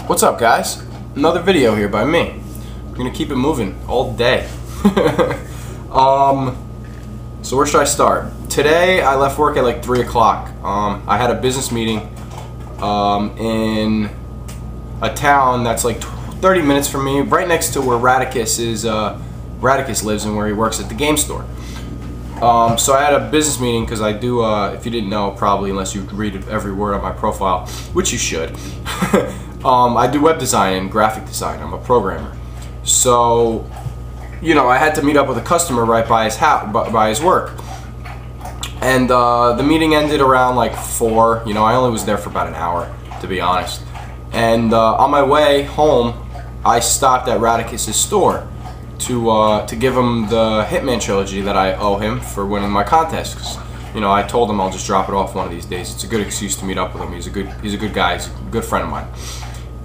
What's up, guys? Another video here by me. We're gonna keep it moving all day. So where should I start? Today I left work at like 3 o'clock. I had a business meeting in a town that's like 30 minutes from me, right next to where Raticus lives and where he works at the game store. So I had a business meeting because I do, if you didn't know probably, unless you read every word on my profile, which you should. I do web design and graphic design. I'm a programmer. So, you know, I had to meet up with a customer right by his house, by his work. And the meeting ended around like 4. You know, I only was there for about an hour, to be honest. And on my way home, I stopped at Raticus' store to give him the Hitman trilogy that I owe him for winning my contest. 'Cause, you know, I told him I'll just drop it off one of these days. It's a good excuse to meet up with him. He's a good guy. He's a good friend of mine.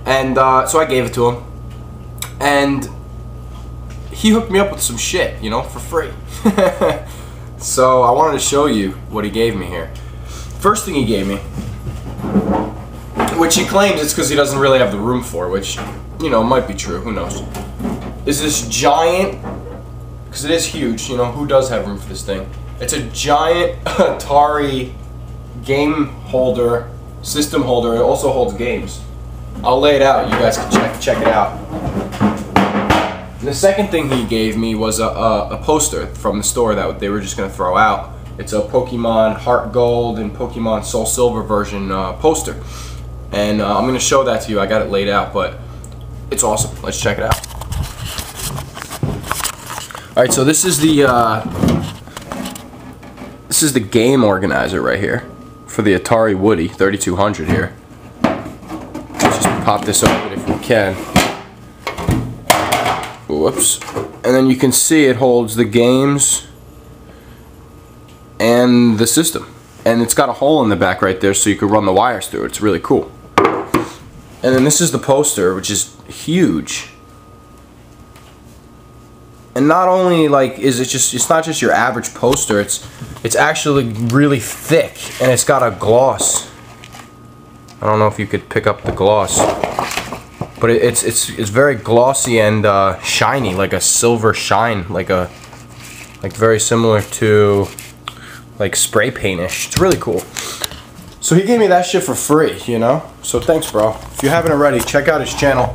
And so I gave it to him, and he hooked me up with some shit, you know, for free. So I wanted to show you what he gave me here. First thing he gave me, which he claims it's because he doesn't really have the room for, which, you know, might be true, who knows, is this giant, because it is huge, you know, who does have room for this thing? It's a giant Atari game holder, system holder. It also holds games. I'll lay it out, you guys can check it out. The second thing he gave me was a poster from the store that they were just going to throw out. It's a Pokemon Heart Gold and Pokemon Soul Silver version poster. And I'm going to show that to you. I got it laid out, but it's awesome. Let's check it out. Alright, so this is the game organizer right here for the Atari Woody 3200 here. Let's just pop this open if we can. Whoops. And then you can see it holds the games and the system. And it's got a hole in the back right there so you can run the wires through it. It's really cool. And then this is the poster, which is huge. And not only like is it just, it's not just your average poster, it's actually really thick, and it's got a gloss. I don't know if you could pick up the gloss, but it's very glossy and shiny, like a silver shine, like very similar to like spray paintish. It's really cool. So he gave me that shit for free, you know? So thanks, bro. If you haven't already, check out his channel.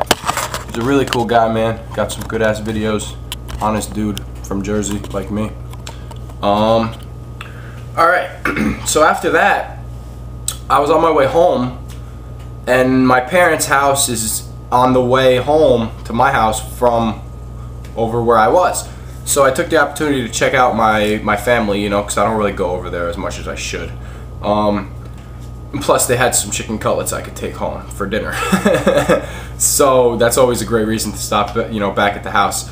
He's a really cool guy, man. Got some good ass videos. Honest dude from Jersey, like me. Alright, so after that, I was on my way home, and my parents' house is on the way home to my house from over where I was. So I took the opportunity to check out my family, you know, because I don't really go over there as much as I should. Plus they had some chicken cutlets I could take home for dinner. So that's always a great reason to stop, you know, back at the house.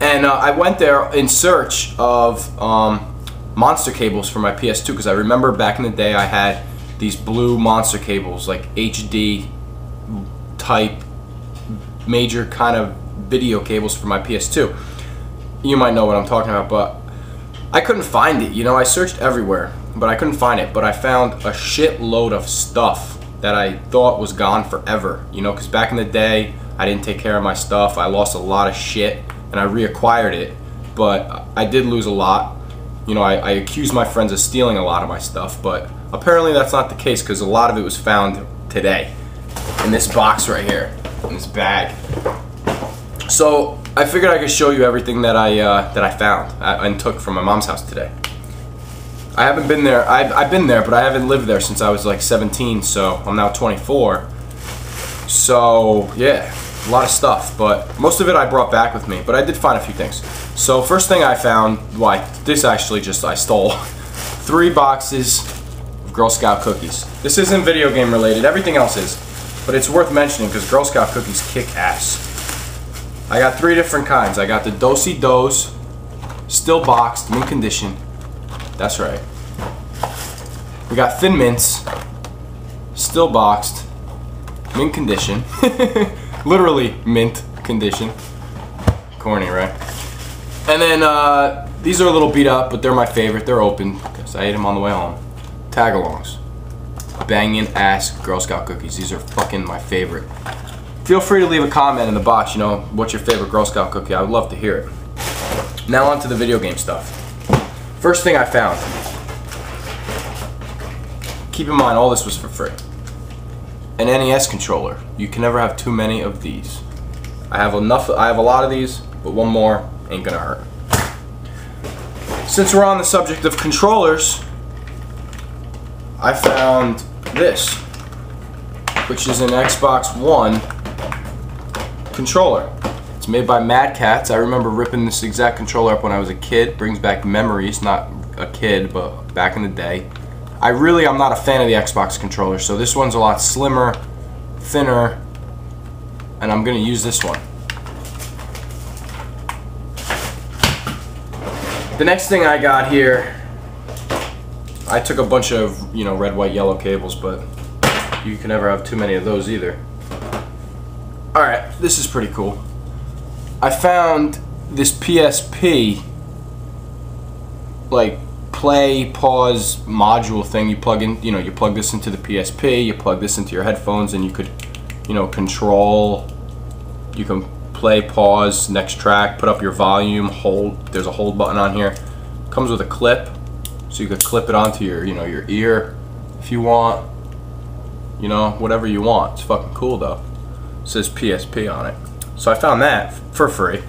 And I went there in search of monster cables for my PS2, because I remember back in the day I had these blue monster cables, like HD type major kind of video cables for my PS2. You might know what I'm talking about, but I couldn't find it. You know, I searched everywhere, but I couldn't find it. But I found a shitload of stuff that I thought was gone forever. You know, because back in the day I didn't take care of my stuff. I lost a lot of shit, and I reacquired it, but I did lose a lot. You know, I accused my friends of stealing a lot of my stuff, but apparently that's not the case, because a lot of it was found today in this box right here, in this bag. So I figured I could show you everything that I found and took from my mom's house today. I haven't been there. I've been there, but I haven't lived there since I was like 17. So I'm now 24. So yeah. A lot of stuff, but most of it I brought back with me, but I did find a few things. So first thing I found, this actually just I stole 3 boxes of Girl Scout cookies. This isn't video game related, everything else is, but it's worth mentioning because Girl Scout cookies kick ass. I got 3 different kinds. I got the Do-Si-Dos, still boxed, mint condition. That's right. We got Thin Mints, still boxed, mint condition. Literally mint condition. Corny, right? And then these are a little beat up, but they're my favorite. They're open because I ate them on the way home. Tagalongs. Banging ass Girl Scout cookies. These are fucking my favorite. feel free to leave a comment in the box, you know, what's your favorite Girl Scout cookie? I would love to hear it. Now on to the video game stuff. First thing I found. Keep in mind, all this was for free. An NES controller. You can never have too many of these. I have a lot of these, but one more ain't gonna hurt. Since we're on the subject of controllers, I found this, which is an Xbox One controller. It's made by Mad Catz. I remember ripping this exact controller up when I was a kid. Brings back memories, not a kid, but back in the day. I'm not a fan of the Xbox controller, so this one's a lot slimmer, thinner, and I'm gonna use this one. The next thing I got here, I took a bunch of, you know, red, white, yellow cables, but you can never have too many of those either. Alright, this is pretty cool. I found this PSP, like, play, pause module thing. You plug in, you know, you plug this into the PSP, you plug this into your headphones, and you could, you know, control, you can play, pause, next track, put up your volume, hold, there's a hold button on here. Comes with a clip, so you could clip it onto your, you know, your ear if you want, you know, whatever you want. It's fucking cool though. It says PSP on it. So I found that for free.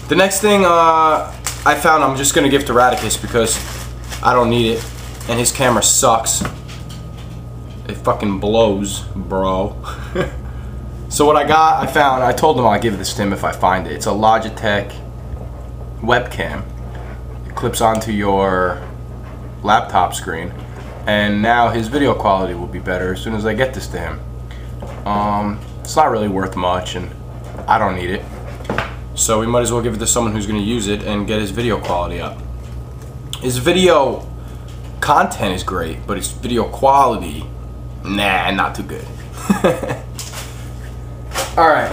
The next thing I found, I'm just gonna give to Raticus because I don't need it, and his camera sucks. It fucking blows, bro. So what I told him I'll give this to him if I find it. It's a Logitech webcam. It clips onto your laptop screen, and now his video quality will be better as soon as I get this to him. It's not really worth much, and I don't need it. So we might as well give it to someone who's going to use it and get his video quality up. His video content is great, but his video quality, nah, not too good. Alright.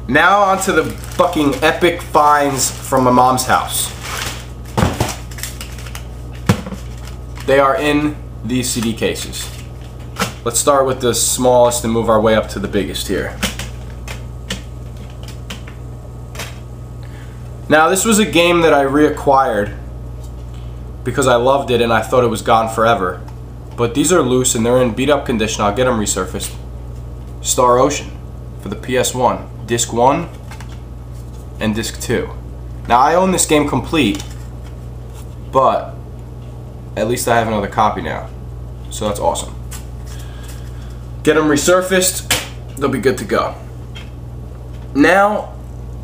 Now onto the fucking epic finds from my mom's house. They are in these CD cases. Let's start with the smallest and move our way up to the biggest here. Now this was a game that I reacquired because I loved it and I thought it was gone forever. But these are loose and they're in beat up condition. I'll get them resurfaced. Star Ocean for the PS1. Disc 1 and Disc 2. Now I own this game complete, but at least I have another copy now. So that's awesome. Get them resurfaced, they'll be good to go. Now,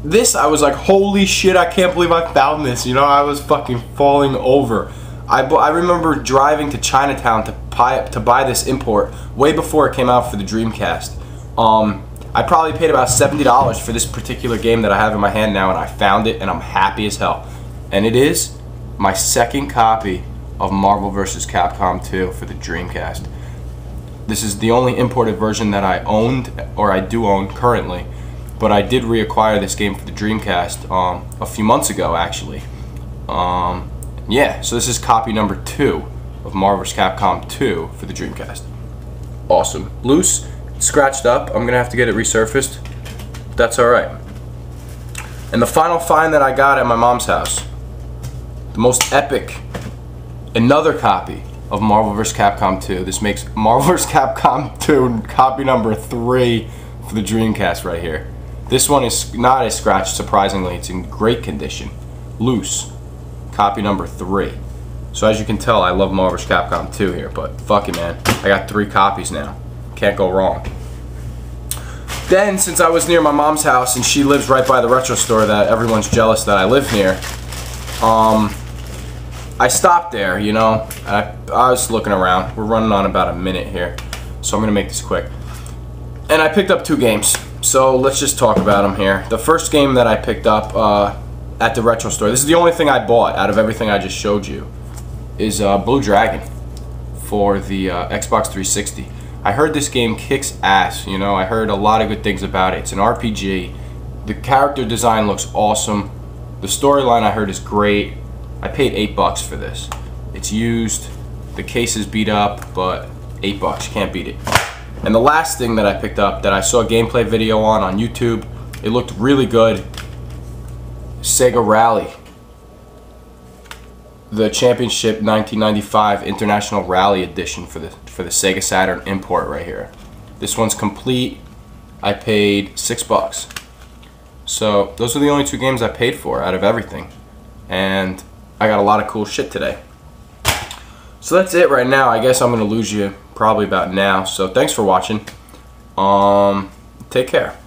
this, I was like, holy shit, I can't believe I found this. You know, I was fucking falling over. I remember driving to Chinatown to buy this import way before it came out for the Dreamcast. I probably paid about $70 for this particular game that I have in my hand now, and I found it, and I'm happy as hell. And it is my second copy of Marvel vs. Capcom 2 for the Dreamcast. This is the only imported version that I owned, or I do own currently. But I did reacquire this game for the Dreamcast a few months ago, actually. Yeah, so this is copy number 2 of Marvel vs. Capcom 2 for the Dreamcast. Awesome. Loose, scratched up. I'm gonna have to get it resurfaced. That's alright. And the final find that I got at my mom's house, the most epic, another copy of Marvel vs. Capcom 2. This makes Marvel vs. Capcom 2 copy number 3 for the Dreamcast right here. This one is not as scratched, surprisingly. It's in great condition. Loose. Copy number 3. So as you can tell, I love Marvel vs. Capcom 2 here, but fuck it, man. I got 3 copies now. Can't go wrong. Then, since I was near my mom's house, and she lives right by the retro store that everyone's jealous that I live near, I stopped there, you know. I was looking around. We're running on about a minute here, so I'm going to make this quick. And I picked up 2 games. So let's just talk about them here. The first game that I picked up at the retro store, this is the only thing I bought out of everything I just showed you, is Blue Dragon for the Xbox 360. I heard this game kicks ass, you know. I heard a lot of good things about it. It's an RPG. The character design looks awesome. The storyline I heard is great. I paid $8 for this. It's used. The case is beat up, but $8, you can't beat it. And the last thing that I picked up that I saw a gameplay video on YouTube, it looked really good. Sega Rally. The Championship 1995 International Rally Edition for the Sega Saturn import right here. This one's complete. I paid $6. So those are the only 2 games I paid for out of everything. And I got a lot of cool shit today. So that's it right now. I guess I'm gonna lose you probably about now. So thanks for watching. Take care.